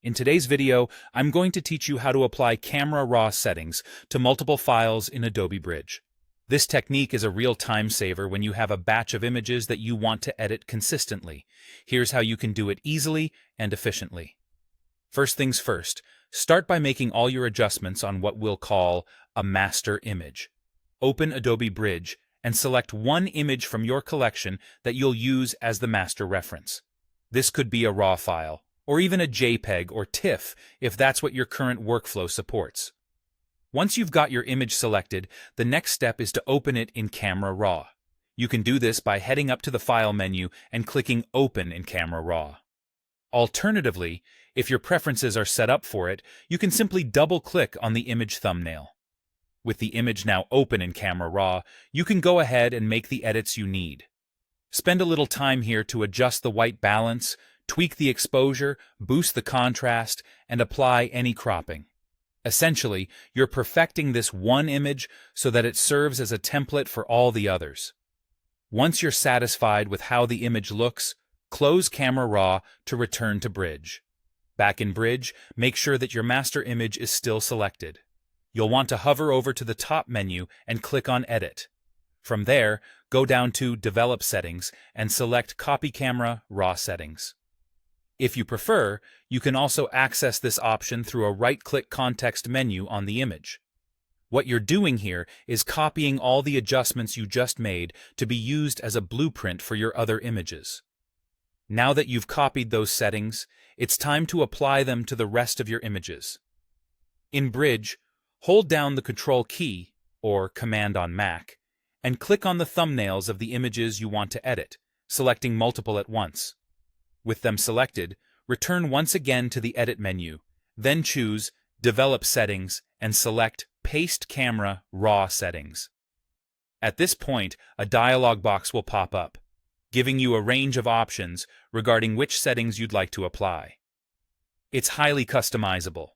In today's video, I'm going to teach you how to apply camera RAW settings to multiple files in Adobe Bridge. This technique is a real time saver when you have a batch of images that you want to edit consistently. Here's how you can do it easily and efficiently. First things first, start by making all your adjustments on what we'll call a master image. Open Adobe Bridge and select one image from your collection that you'll use as the master reference. This could be a RAW file, or even a JPEG or TIFF if that's what your current workflow supports. Once you've got your image selected, the next step is to open it in Camera RAW. You can do this by heading up to the File menu and clicking Open in Camera RAW. Alternatively, if your preferences are set up for it, you can simply double-click on the image thumbnail. With the image now open in Camera RAW, you can go ahead and make the edits you need. Spend a little time here to adjust the white balance, tweak the exposure, boost the contrast, and apply any cropping. Essentially, you're perfecting this one image so that it serves as a template for all the others. Once you're satisfied with how the image looks, close Camera RAW to return to Bridge. Back in Bridge, make sure that your master image is still selected. You'll want to hover over to the top menu and click on Edit. From there, go down to Develop Settings and select Copy Camera RAW Settings. If you prefer, you can also access this option through a right-click context menu on the image. What you're doing here is copying all the adjustments you just made to be used as a blueprint for your other images. Now that you've copied those settings, it's time to apply them to the rest of your images. In Bridge, hold down the Control key, or Command on Mac, and click on the thumbnails of the images you want to edit, selecting multiple at once. With them selected, return once again to the Edit menu, then choose Develop Settings and select Paste Camera RAW Settings. At this point, a dialog box will pop up, giving you a range of options regarding which settings you'd like to apply. It's highly customizable.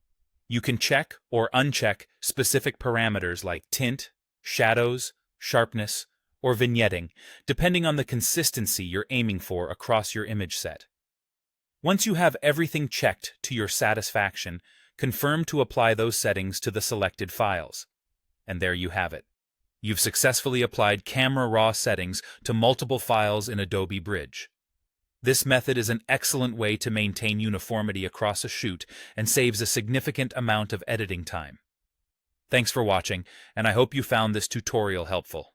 You can check or uncheck specific parameters like tint, shadows, sharpness, or vignetting, depending on the consistency you're aiming for across your image set. Once you have everything checked to your satisfaction, confirm to apply those settings to the selected files. And there you have it. You've successfully applied Camera RAW settings to multiple files in Adobe Bridge. This method is an excellent way to maintain uniformity across a shoot and saves a significant amount of editing time. Thanks for watching, and I hope you found this tutorial helpful.